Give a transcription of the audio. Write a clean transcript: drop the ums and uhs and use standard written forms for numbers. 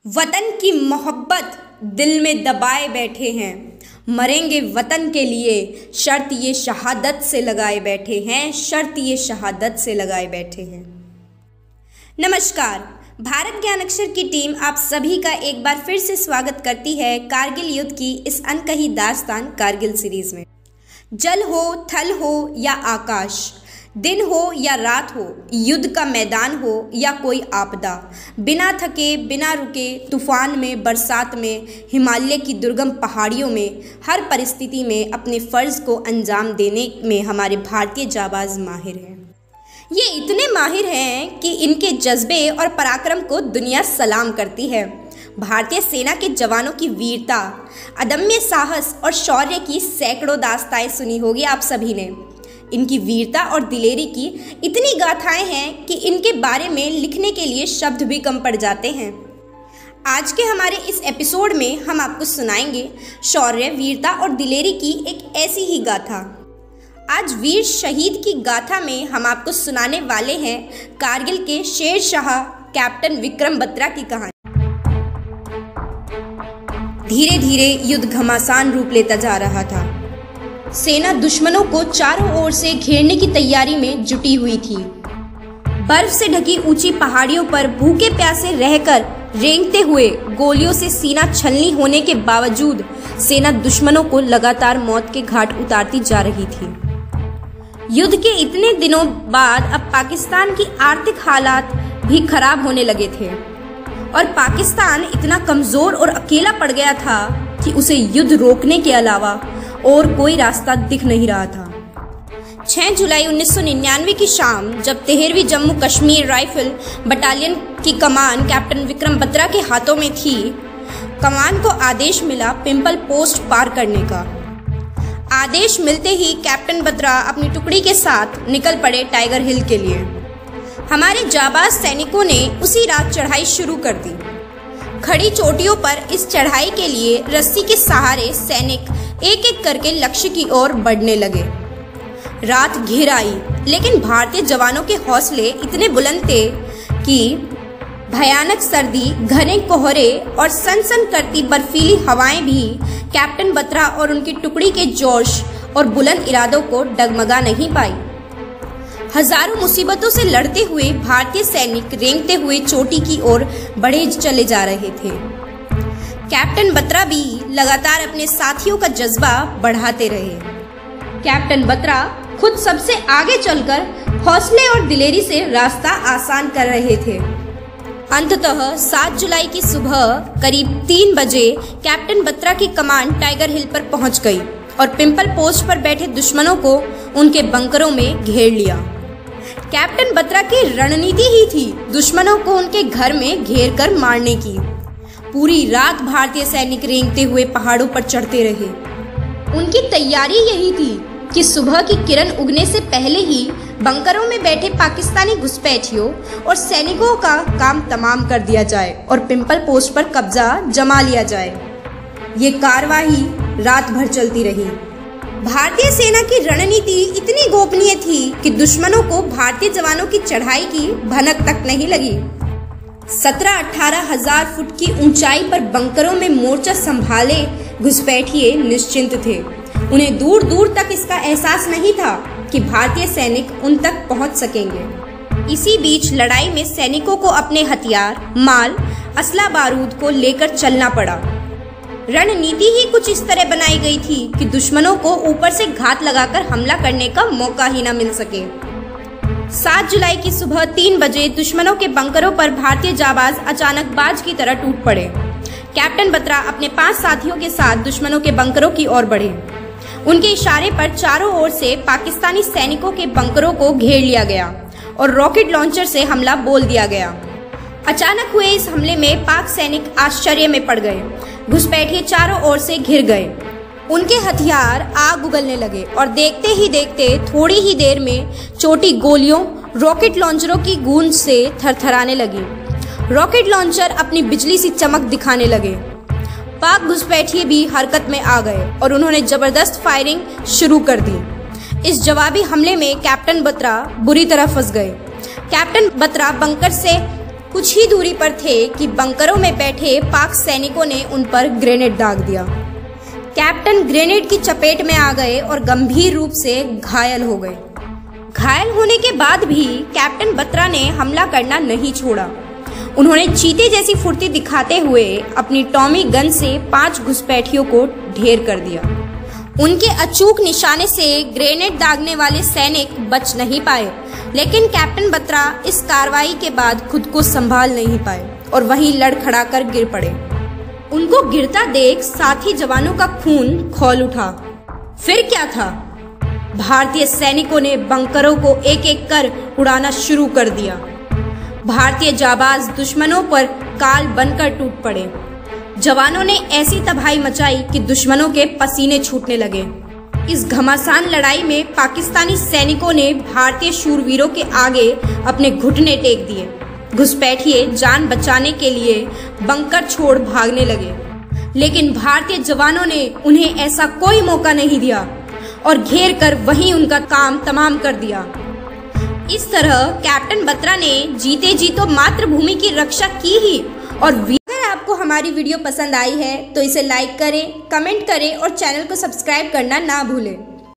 वतन की मोहब्बत दिल में दबाए बैठे हैं, मरेंगे वतन के लिए शर्त ये शहादत से लगाए बैठे हैं, शर्त ये शहादत से लगाए बैठे हैं। नमस्कार, भारत ज्ञान अक्षर की टीम आप सभी का एक बार फिर से स्वागत करती है कारगिल युद्ध की इस अनकही दास्तान कारगिल सीरीज में। जल हो, थल हो या आकाश, दिन हो या रात हो, युद्ध का मैदान हो या कोई आपदा, बिना थके बिना रुके, तूफान में, बरसात में, हिमालय की दुर्गम पहाड़ियों में, हर परिस्थिति में अपने फ़र्ज़ को अंजाम देने में हमारे भारतीय जाबाज माहिर हैं। ये इतने माहिर हैं कि इनके जज्बे और पराक्रम को दुनिया सलाम करती है। भारतीय सेना के जवानों की वीरता, अदम्य साहस और शौर्य की सैकड़ों दास्ताएं सुनी होगी आप सभी ने। इनकी वीरता और दिलेरी की इतनी गाथाएं हैं कि इनके बारे में लिखने के लिए शब्द भी कम पड़ जाते हैं। आज के हमारे इस एपिसोड में हम आपको सुनाएंगे शौर्य, वीरता और दिलेरी की एक ऐसी ही गाथा। आज वीर शहीद की गाथा में हम आपको सुनाने वाले हैं कारगिल के शेर शाह कैप्टन विक्रम बत्रा की कहानी। धीरे धीरे युद्ध घमासान रूप लेता जा रहा था। सेना दुश्मनों को चारों ओर से घेरने की तैयारी में जुटी हुई थी। बर्फ से ढकी ऊंची पहाड़ियों पर भूखे प्यासे रहकर रेंगते हुए गोलियों से सीना छलनी होने के बावजूद सेना दुश्मनों को लगातार मौत के घाट उतारती जा रही थी। युद्ध के इतने दिनों बाद अब पाकिस्तान की आर्थिक हालात भी खराब होने लगे थे और पाकिस्तान इतना कमजोर और अकेला पड़ गया था कि उसे युद्ध रोकने के अलावा और कोई रास्ता दिख नहीं रहा था। 6 जुलाई 1999 की शाम जब 13वीं जम्मू कश्मीर राइफल बटालियन की कमान कैप्टन विक्रम बत्रा के हाथों में थी, कमान को आदेश मिला पिंपल पोस्ट पार करने का। आदेश मिलते ही कैप्टन बत्रा अपनी टुकड़ी के साथ निकल पड़े टाइगर हिल के लिए। हमारे जाबाज सैनिकों ने उसी रात चढ़ाई शुरू कर दी। खड़ी चोटियों पर इस चढ़ाई के लिए रस्सी के सहारे सैनिक एक एक करके लक्ष्य की ओर बढ़ने लगे। रात घिर आई, लेकिन भारतीय जवानों के हौसले इतने बुलंद थे कि भयानक सर्दी, घने कोहरे और सनसन करती बर्फीली हवाएं भी कैप्टन बत्रा और उनकी टुकड़ी के जोश और बुलंद इरादों को डगमगा नहीं पाई। हजारों मुसीबतों से लड़ते हुए भारतीय सैनिक रेंगते हुए चोटी की ओर बढ़े चले जा रहे थे। कैप्टन बत्रा भी लगातार अपने साथियों का जज्बा बढ़ाते रहे। कैप्टन बत्रा खुद सबसे आगे चलकर हौसले और दिलेरी से रास्ता आसान कर रहे थे। अंततः 7 जुलाई की सुबह करीब 3 बजे कैप्टन बत्रा की कमान टाइगर हिल पर पहुंच गई और पिंपल पोस्ट पर बैठे दुश्मनों को उनके बंकरों में घेर लिया। कैप्टन बत्रा की रणनीति ही थी दुश्मनों को उनके घर में घेर कर मारने की। पूरी रात भारतीय सैनिक रेंगते हुए पहाड़ों पर चढ़ते रहे। उनकी तैयारी यही थी कि सुबह की किरण उगने से पहले ही बंकरों में बैठे पाकिस्तानी घुसपैठियों और सैनिकों का काम तमाम कर दिया जाए और पिंपल पोस्ट पर कब्जा जमा लिया जाए। ये कार्रवाई रात भर चलती रही। भारतीय सेना की रणनीति इतनी गोपनीय थी कि दुश्मनों को भारतीय जवानों की चढ़ाई की भनक तक नहीं लगी। 17-18 हजार फुट की ऊंचाई पर बंकरों में मोर्चा संभाले घुसपैठिए निश्चिंत थे। उन्हें दूर दूर तक इसका एहसास नहीं था कि भारतीय सैनिक उन तक पहुंच सकेंगे। इसी बीच लड़ाई में सैनिकों को अपने हथियार, माल, असला बारूद को लेकर चलना पड़ा। रणनीति ही कुछ इस तरह बनाई गई थी कि दुश्मनों को ऊपर से घात लगाकर हमला करने का मौका ही न मिल सके। 7 जुलाई की सुबह 3 बजे दुश्मनों के बंकरों पर भारतीय जाबाज अचानक बाज की तरह टूट पड़े। कैप्टन बत्रा अपने 5 साथियों के साथ दुश्मनों के बंकरों की ओर बढ़े। उनके इशारे पर चारों ओर से पाकिस्तानी सैनिकों के बंकरों को घेर लिया गया और रॉकेट लॉन्चर से हमला बोल दिया गया। अचानक हुए इस हमले में पाक सैनिक आश्चर्य में पड़ गए। घुसपैठिए चारों ओर से घिर गए। उनके हथियार आग उगलने लगे और देखते ही देखते थोड़ी ही देर में चोटी गोलियों, रॉकेट लॉन्चरों की गूंज से थरथराने लगी। रॉकेट लॉन्चर अपनी बिजली सी चमक दिखाने लगे। पाक घुसपैठिए भी हरकत में आ गए और उन्होंने जबरदस्त फायरिंग शुरू कर दी। इस जवाबी हमले में कैप्टन बत्रा बुरी तरह फंस गए। कैप्टन बत्रा बंकर से कुछ ही दूरी पर थे कि बंकरों में बैठे पाक सैनिकों ने उन पर ग्रेनेड दाग दिया। कैप्टन ग्रेनेड की चपेट में आ गए और गंभीर रूप से घायल हो गए। घायल होने के बाद भी कैप्टन बत्रा ने हमला करना नहीं छोड़ा। उन्होंने चीते जैसी फुर्ती दिखाते हुए अपनी टॉमी गन से 5 घुसपैठियों को ढेर कर दिया। उनके अचूक निशाने से ग्रेनेड दागने वाले सैनिक बच नहीं पाए, लेकिन कैप्टन बत्रा इस कार्रवाई के बाद खुद को संभाल नहीं पाए और वहीं लड़खड़ा कर गिर पड़े। उनको गिरता देख साथी जवानों का खून खौल उठा। फिर क्या था? भारतीय सैनिकों ने बंकरों को एक एक कर उड़ाना शुरू कर दिया। भारतीय जाबाज दुश्मनों पर काल बनकर टूट पड़े। जवानों ने ऐसी तबाही मचाई कि दुश्मनों के पसीने छूटने लगे। इस घमासान लड़ाई में पाकिस्तानी सैनिकों ने भारतीय शूरवीरों के आगे अपने घुटने टेक दिए। घुसपैठिए जान बचाने के लिए बंकर छोड़ भागने लगे, लेकिन भारतीय जवानों ने उन्हें ऐसा कोई मौका नहीं दिया और घेर कर वहीं उनका काम तमाम कर दिया। इस तरह कैप्टन बत्रा ने जीते जी तो मातृभूमि की रक्षा की ही। और अगर आपको हमारी वीडियो पसंद आई है तो इसे लाइक करें, कमेंट करें और चैनल को सब्सक्राइब करना ना भूलें।